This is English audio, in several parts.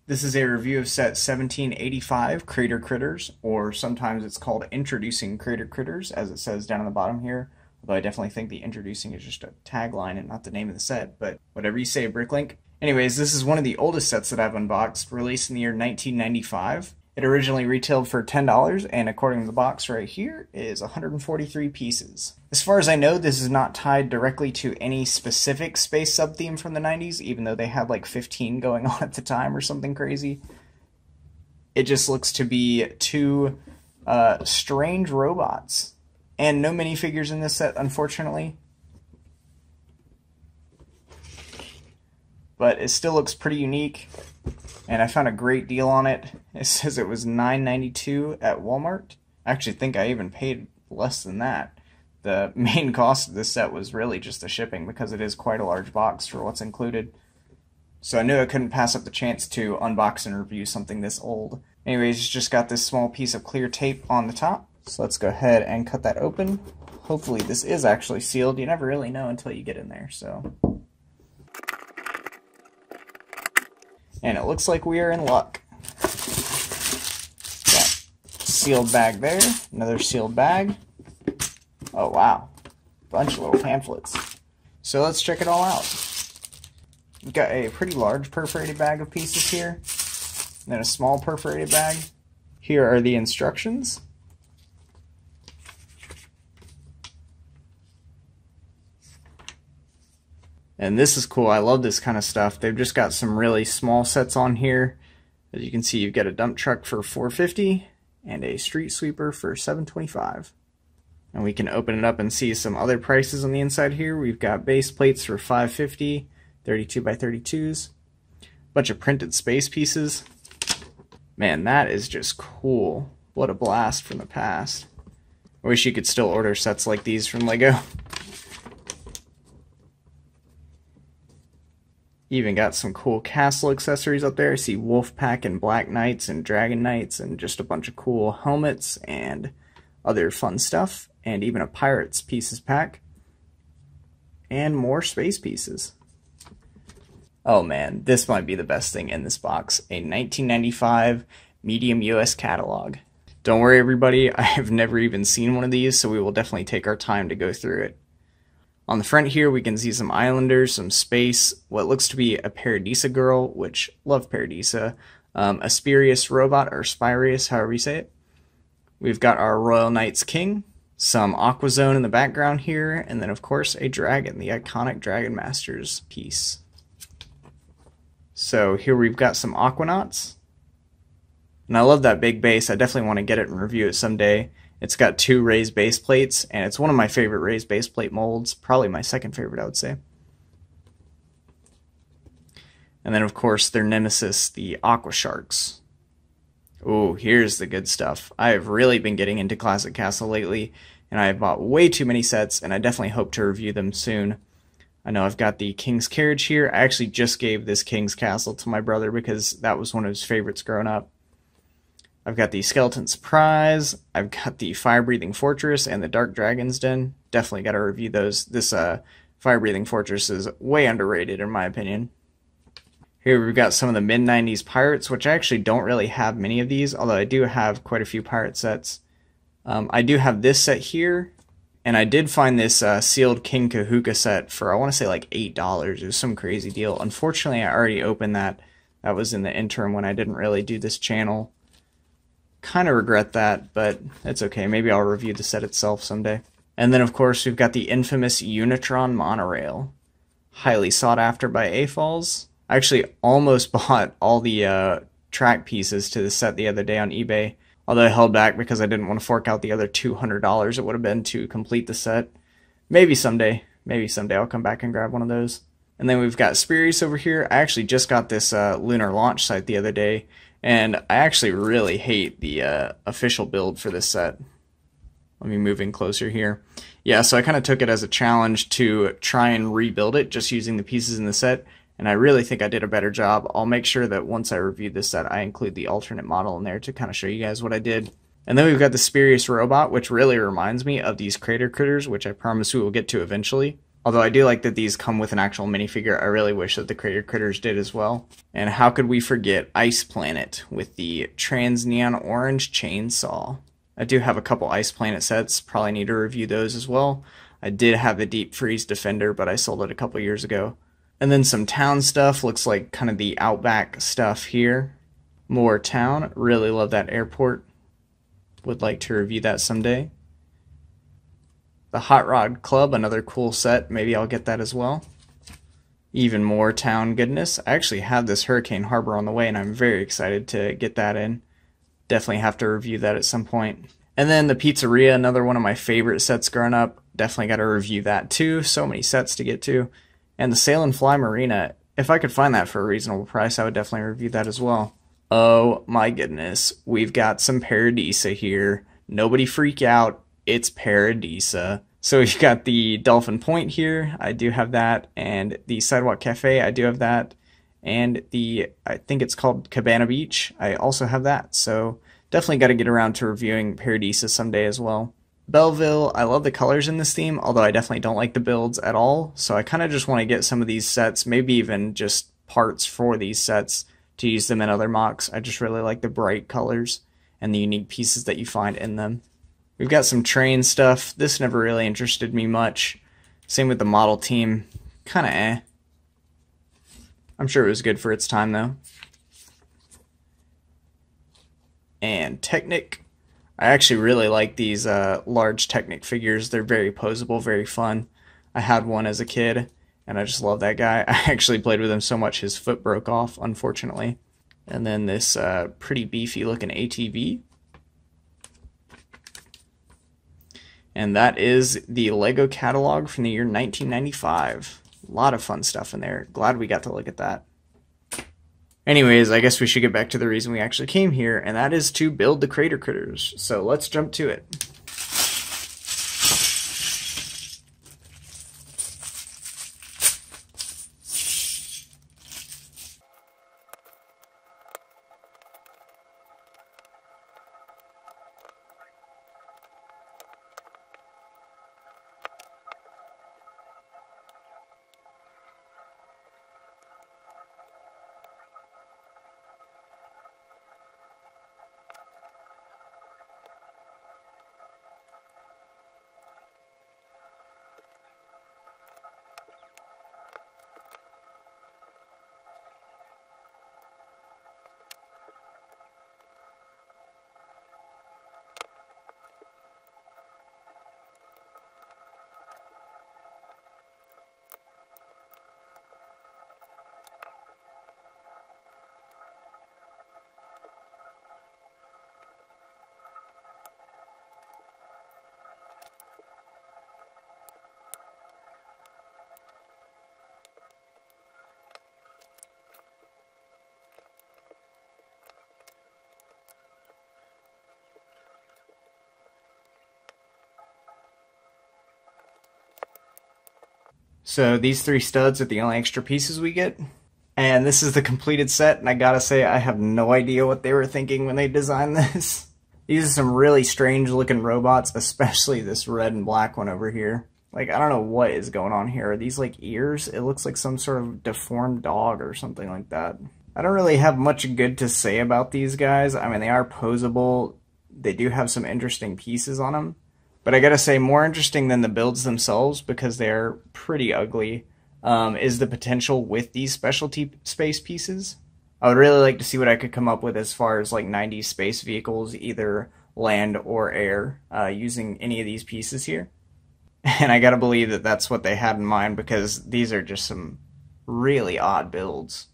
This is a review of set 1785, Crater Critters, or sometimes it's called Introducing Crater Critters, as it says down on the bottom here. Although I definitely think the introducing is just a tagline and not the name of the set, but whatever you say, Bricklink. Anyways, this is one of the oldest sets that I've unboxed, released in the year 1995. It originally retailed for $10, and according to the box right here, is 143 pieces. As far as I know, this is not tied directly to any specific space sub-theme from the 90s, even though they had like 15 going on at the time or something crazy. It just looks to be two strange robots. And no minifigures in this set, unfortunately. But it still looks pretty unique. And I found a great deal on it. It says it was $9.92 at Walmart. I actually think I even paid less than that. The main cost of this set was really just the shipping, because it is quite a large box for what's included. So I knew I couldn't pass up the chance to unbox and review something this old. Anyways, it's just got this small piece of clear tape on the top. So let's go ahead and cut that open. Hopefully this is actually sealed. You never really know until you get in there, so... And it looks like we are in luck. Got sealed bag there, another sealed bag. Oh wow, bunch of little pamphlets. So let's check it all out. We've got a pretty large perforated bag of pieces here, and then a small perforated bag. Here are the instructions. And this is cool. I love this kind of stuff. They've just got some really small sets on here. As you can see, you've got a dump truck for $4.50 and a street sweeper for $7.25. And we can open it up and see some other prices on the inside here. We've got base plates for $5.50, 32 by 32s. Bunch of printed space pieces. Man, that is just cool. What a blast from the past. I wish you could still order sets like these from Lego. Even got some cool castle accessories up there. I see Wolfpack and Black Knights and Dragon Knights and just a bunch of cool helmets and other fun stuff. And even a Pirates pieces pack. And more space pieces. Oh man, this might be the best thing in this box. A 1995 medium US catalog. Don't worry everybody, I have never even seen one of these, so we will definitely take our time to go through it. On the front here, we can see some islanders, some space, what looks to be a Paradisa girl, which, love Paradisa, a Spurious Robot, or Spurious, however you say it. We've got our Royal Knights King, some Aqua Zone in the background here, and then of course a dragon, the iconic Dragon Masters piece. So here we've got some Aquanauts. And I love that big base. I definitely want to get it and review it someday. It's got two raised base plates, and it's one of my favorite raised base plate molds. Probably my second favorite, I would say. And then, of course, their nemesis, the Aqua Sharks. Ooh, here's the good stuff. I have really been getting into Classic Castle lately, and I have bought way too many sets, and I definitely hope to review them soon. I know I've got the King's Carriage here. I actually just gave this King's Castle to my brother because that was one of his favorites growing up. I've got the Skeleton Surprise, I've got the Fire-Breathing Fortress, and the Dark Dragon's Den. Definitely got to review those. This Fire-Breathing Fortress is way underrated in my opinion. Here we've got some of the mid-90s pirates, which I actually don't really have many of these, although I do have quite a few pirate sets. I do have this set here, and I did find this sealed King Kahuka set for, I want to say like $8. It was some crazy deal. Unfortunately, I already opened that. That was in the interim when I didn't really do this channel. Kind of regret that, but it's okay. Maybe I'll review the set itself someday. And then, of course, we've got the infamous Unitron Monorail. Highly sought after by AFOLs. I actually almost bought all the track pieces to the set the other day on eBay, although I held back because I didn't want to fork out the other $200 it would have been to complete the set. Maybe someday. Maybe someday I'll come back and grab one of those. And then we've got Spurious over here. I actually just got this lunar launch site the other day, and I actually really hate the official build for this set. Let me move in closer here. Yeah, so I kind of took it as a challenge to try and rebuild it just using the pieces in the set, and I really think I did a better job. I'll make sure that once I review this set, I include the alternate model in there to kind of show you guys what I did. And then we've got the Spurious Robot, which really reminds me of these Crater Critters, which I promise we will get to eventually. Although I do like that these come with an actual minifigure. I really wish that the Crater Critters did as well. And how could we forget Ice Planet with the Trans Neon Orange Chainsaw? I do have a couple Ice Planet sets, probably need to review those as well. I did have the Deep Freeze Defender, but I sold it a couple years ago. And then some town stuff, looks like kind of the Outback stuff here. More town, really love that airport. Would like to review that someday. The Hot Rod Club, another cool set, maybe I'll get that as well. Even more town goodness. I actually have this Hurricane Harbor on the way and I'm very excited to get that in. Definitely have to review that at some point. And then the Pizzeria, another one of my favorite sets growing up. Definitely got to review that too. So many sets to get to. And the Sail and Fly Marina, if I could find that for a reasonable price, I would definitely review that as well. Oh my goodness, we've got some Paradisa here. Nobody freak out, it's Paradisa. So we've got the Dolphin Point here, I do have that, and the Sidewalk Cafe, I do have that, and the, I think it's called Cabana Beach, I also have that. So definitely got to get around to reviewing Paradisa someday as well. Belleville, I love the colors in this theme, although I definitely don't like the builds at all, so I kind of just want to get some of these sets, maybe even just parts for these sets, to use them in other mocks. I just really like the bright colors and the unique pieces that you find in them. We've got some train stuff. This never really interested me much. Same with the model team. Kinda eh. I'm sure it was good for its time though. And Technic. I actually really like these large Technic figures. They're very posable, very fun. I had one as a kid. And I just love that guy. I actually played with him so much his foot broke off, unfortunately. And then this pretty beefy looking ATV. And that is the Lego catalog from the year 1995. A lot of fun stuff in there. Glad we got to look at that. Anyways, I guess we should get back to the reason we actually came here, and that is to build the Crater Critters. So let's jump to it. So these three studs are the only extra pieces we get. And this is the completed set, and I gotta say, I have no idea what they were thinking when they designed this. These are some really strange looking robots, especially this red and black one over here. Like, I don't know what is going on here. Are these like ears? It looks like some sort of deformed dog or something like that. I don't really have much good to say about these guys. I mean, they are posable. They do have some interesting pieces on them. But I gotta say, more interesting than the builds themselves, because they're pretty ugly, is the potential with these specialty space pieces. I would really like to see what I could come up with as far as like 90s space vehicles, either land or air, using any of these pieces here. And I gotta believe that that's what they had in mind, because these are just some really odd builds.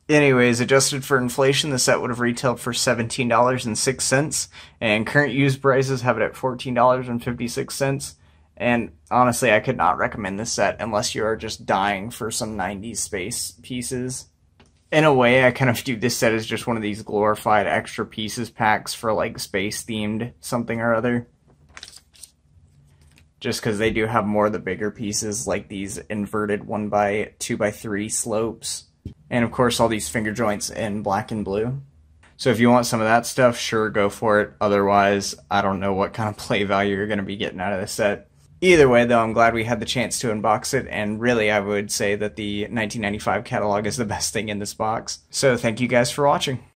Anyways, adjusted for inflation, the set would have retailed for $17.06, and current used prices have it at $14.56. And honestly, I could not recommend this set unless you are just dying for some 90s space pieces. In a way, I kind of view this set as just one of these glorified extra pieces packs for like space-themed something or other. Just because they do have more of the bigger pieces, like these inverted 1x2x3 slopes. And of course all these finger joints in black and blue. So if you want some of that stuff, sure, go for it. Otherwise, I don't know what kind of play value you're going to be getting out of this set. Either way, though, I'm glad we had the chance to unbox it, and really I would say that the 1995 catalog is the best thing in this box. So thank you guys for watching.